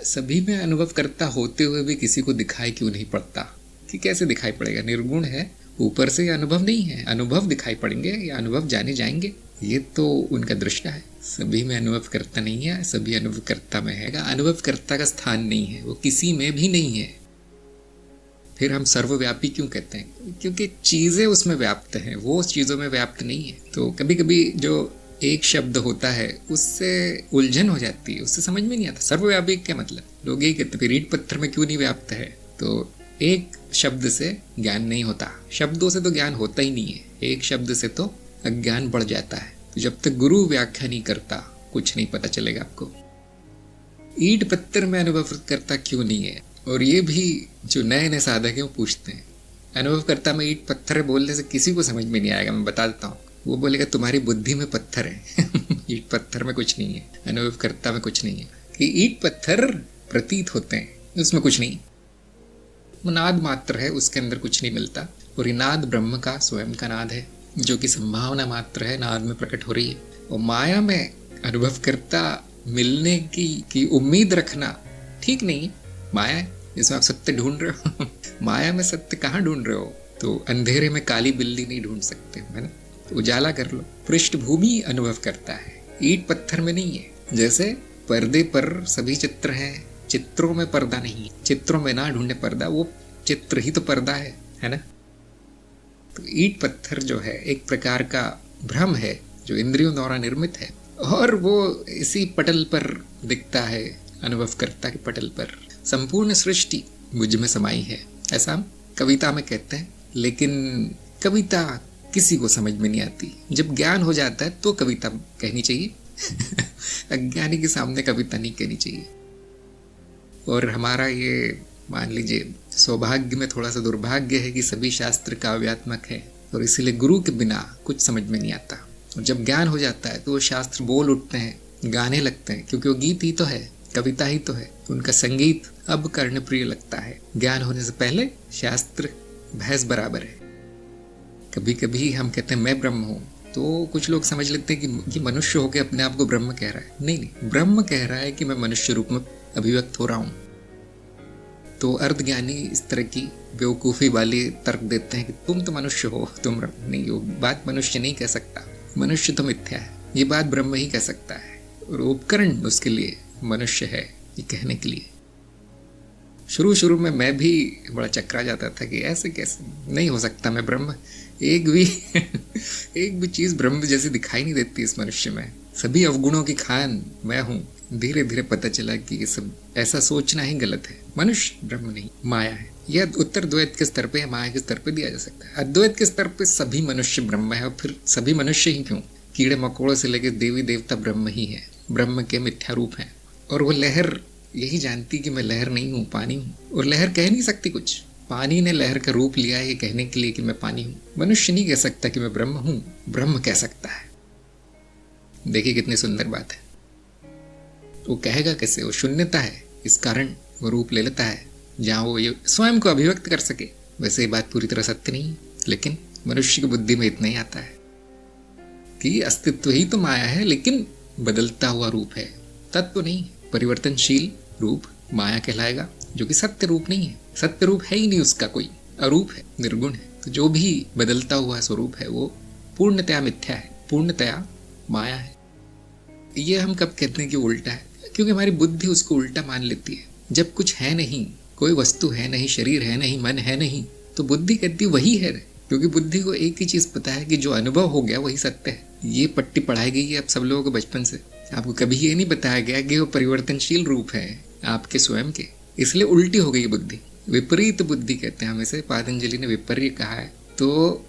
सभी में अनुभव करता होते हुए भी किसी को दिखाई क्यों नहीं पड़ता? कि कैसे दिखाई पड़ेगा? निर्गुण है, ऊपर से अनुभव नहीं है, अनुभव दिखाई पड़ेंगे या अनुभव जाने जाएंगे? ये तो उनका दृष्टा है। सभी में अनुभव करता नहीं है, सभी अनुभव करता में है। अनुभव करता का स्थान नहीं है, वो किसी में भी नहीं है। फिर हम सर्वव्यापी क्यों कहते हैं? क्योंकि चीजें उसमें व्याप्त हैं, वो चीजों में व्याप्त नहीं है। तो कभी कभी जो एक शब्द होता है उससे उलझन हो जाती है, उससे समझ में नहीं आता सर्वव्यापी क्या मतलब। लोग यही कहते हैं ईंट पत्थर में क्यों नहीं व्याप्त है? तो एक शब्द से ज्ञान नहीं होता, शब्दों से तो ज्ञान होता ही नहीं है, एक शब्द से तो अज्ञान बढ़ जाता है। तो जब तक गुरु व्याख्या नहीं करता कुछ नहीं पता चलेगा आपको। ईंट पत्थर में अनुभव करता क्यों नहीं है? और ये भी जो नए नए साधक हैं वो पूछते हैं, अनुभव करता में ईंट पत्थर बोलने से किसी को समझ में नहीं आएगा। मैं बता देता हूँ, वो बोलेगा तुम्हारी बुद्धि में पत्थर है ईंट पत्थर में कुछ नहीं है, अनुभव करता में कुछ नहीं है। कि ईंट पत्थर प्रतीत होते हैं, उसमें कुछ नहीं, नाद मात्र है, उसके अंदर कुछ नहीं मिलता। और ये नाद ब्रह्म का स्वयं का नाद है, जो कि संभावना मात्र है, नाद में प्रकट हो रही है। और माया में अनुभव करता मिलने की उम्मीद रखना ठीक नहीं है। माया है जिसमें आप सत्य ढूंढ रहे हो माया में सत्य कहाँ ढूंढ रहे हो? तो अंधेरे में काली बिल्ली नहीं ढूंढ सकते, है ना? तो उजाला कर लो। पृष्ठभूमि अनुभव करता है, ईंट पत्थर में नहीं है। जैसे पर्दे पर सभी चित्र हैं, चित्रों में पर्दा नहीं, चित्रों में ना ढूंढे पर्दा, वो चित्र ही तो पर्दा है ना? तो ईंट पत्थर जो है एक प्रकार का भ्रम है जो इंद्रियों द्वारा निर्मित है, और वो इसी पटल पर दिखता है, अनुभव करता के पटल पर। संपूर्ण सृष्टि मुझ में समाई है, ऐसा हम कविता में कहते हैं। लेकिन कविता किसी को समझ में नहीं आती। जब ज्ञान हो जाता है तो कविता कहनी चाहिए अज्ञानी के सामने कविता नहीं कहनी चाहिए। और हमारा ये मान लीजिए सौभाग्य में थोड़ा सा दुर्भाग्य है कि सभी शास्त्र काव्यात्मक है, और इसीलिए गुरु के बिना कुछ समझ में नहीं आता। और जब ज्ञान हो जाता है तो वो शास्त्र बोल उठते हैं, गाने लगते हैं, क्योंकि वो गीत ही तो है, कविता ही तो है। उनका संगीत अब कर्णप्रिय लगता है। ज्ञान होने से पहले शास्त्र भैंस बराबर है। कभी कभी हम कहते हैं मैं ब्रह्म हूँ, तो कुछ लोग समझ लेते हैं कि मनुष्य होकर अपने आप को ब्रह्म कह रहा है। नहीं, ब्रह्म कह रहा है कि मैं मनुष्य रूप में अभिव्यक्त हो रहा हूँ। तो अर्धज्ञानी इस तरह की बेवकूफ़ी वाले तर्क देते हैं कि तुम तो मनुष्य हो, तुम नहीं हो। बात मनुष्य नहीं कह सकता, मनुष्य तो मिथ्या है, ये बात ब्रह्म ही कह सकता है। और उपकरण उसके लिए मनुष्य है ये कहने के लिए। शुरू में मैं भी बड़ा चकरा जाता था कि ऐसे कैसे नहीं हो सकता, मैं ब्रह्म एक भी चीज़ ब्रह्म जैसी दिखाई नहीं देती इस मनुष्य में, सभी अवगुणों की खान मैं हूँ। धीरे धीरे पता चला कि ये सब ऐसा सोचना ही गलत है। मनुष्य ब्रह्म नहीं, माया है। यह उत्तर द्वैत के स्तर पे, माया के स्तर पे दिया जा सकता है। अद्वैत के स्तर पे सभी मनुष्य ब्रह्म है। और फिर सभी मनुष्य ही क्यों, कीड़े मकोड़ों से लेकर देवी देवता ब्रह्म ही है, ब्रह्म के मिथ्या रूप है। और वो लहर यही जानती कि मैं लहर नहीं हूँ, पानी हूँ। और लहर कह नहीं सकती कुछ, पानी ने लहर का रूप लिया है ये कहने के लिए कि मैं पानी हूँ। मनुष्य नहीं कह सकता कि मैं ब्रह्म हूँ, ब्रह्म कह सकता है। देखिए कितनी सुंदर बात है। वो कहेगा कैसे? वो शून्यता है, इस कारण वो रूप ले लेता है जहाँ वो ये स्वयं को अभिव्यक्त कर सके। वैसे ये बात पूरी तरह सत्य नहीं, लेकिन मनुष्य की बुद्धि में इतना ही आता है कि अस्तित्व ही तो माया है, लेकिन बदलता हुआ रूप है, तत्व नहीं। परिवर्तनशील रूप माया कहलाएगा, जो कि सत्य रूप नहीं है। सत्य रूप है ही नहीं उसका, कोई अरूप है, निर्गुण है। तो जो भी बदलता हुआ स्वरूप है वो पूर्णतया मिथ्या है, पूर्णतया माया है। ये हम कब कहते हैं कि उल्टा है? क्योंकि हमारी बुद्धि उसको उल्टा मान लेती है। जब कुछ है नहीं, कोई वस्तु है नहीं, शरीर है नहीं, मन है नहीं, तो बुद्धि कहती वही है। क्योंकि बुद्धि को एक ही चीज़ पता है कि जो अनुभव हो गया वही सत्य है। ये पट्टी पढ़ाई गई है अब सब लोगों को बचपन से। आपको कभी ये नहीं बताया गया कि वो परिवर्तनशील रूप है आपके स्वयं के, इसलिए उल्टी हो गई बुद्धि। विपरीत बुद्धि कहते हैं हम इसे, पतंजलि ने विपर्य कहा है। तो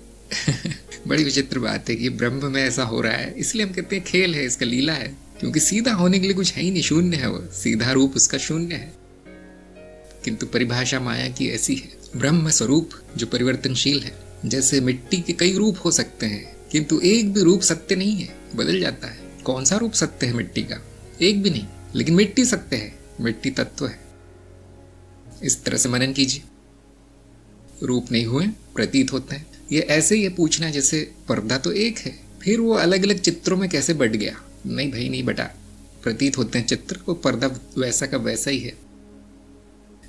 बड़ी विचित्र बात है कि ब्रह्म में ऐसा हो रहा है, इसलिए हम कहते हैं खेल है, इसका लीला है। क्योंकि सीधा होने के लिए कुछ है ही नहीं, शून्य है वो, सीधा रूप उसका शून्य है। किंतु परिभाषा माया की ऐसी है, ब्रह्म स्वरूप जो परिवर्तनशील है। जैसे मिट्टी के कई रूप हो सकते हैं, किंतु एक भी रूप सत्य नहीं है, बदल जाता है। कौन सा रूप सत्य है मिट्टी का? एक भी नहीं। लेकिन मिट्टी सत्य है, मिट्टी तत्व है। इस तरह से मनन कीजिए। रूप नहीं हुए, प्रतीत होते हैं। ये ऐसे ही पूछना जैसे पर्दा तो एक है, फिर वो अलग अलग चित्रों में कैसे बट गया? नहीं भाई नहीं बटा, प्रतीत होते हैं चित्र, वो पर्दा वैसा का वैसा ही है।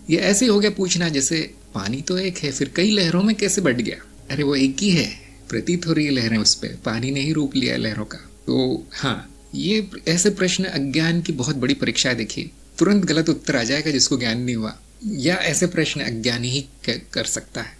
ये ऐसे हो गया पूछना जैसे पानी तो एक है, फिर कई लहरों में कैसे बट गया? अरे वो एक ही है, प्रतीत हो रही है लहरें उस पर, पानी ने ही रूप लिया है लहरों का। तो हाँ, ये ऐसे प्रश्न अज्ञान की बहुत बड़ी परीक्षा है। देखिए, तुरंत गलत उत्तर आ जाएगा जिसको ज्ञान नहीं हुआ, या ऐसे प्रश्न अज्ञानी ही कर सकता है।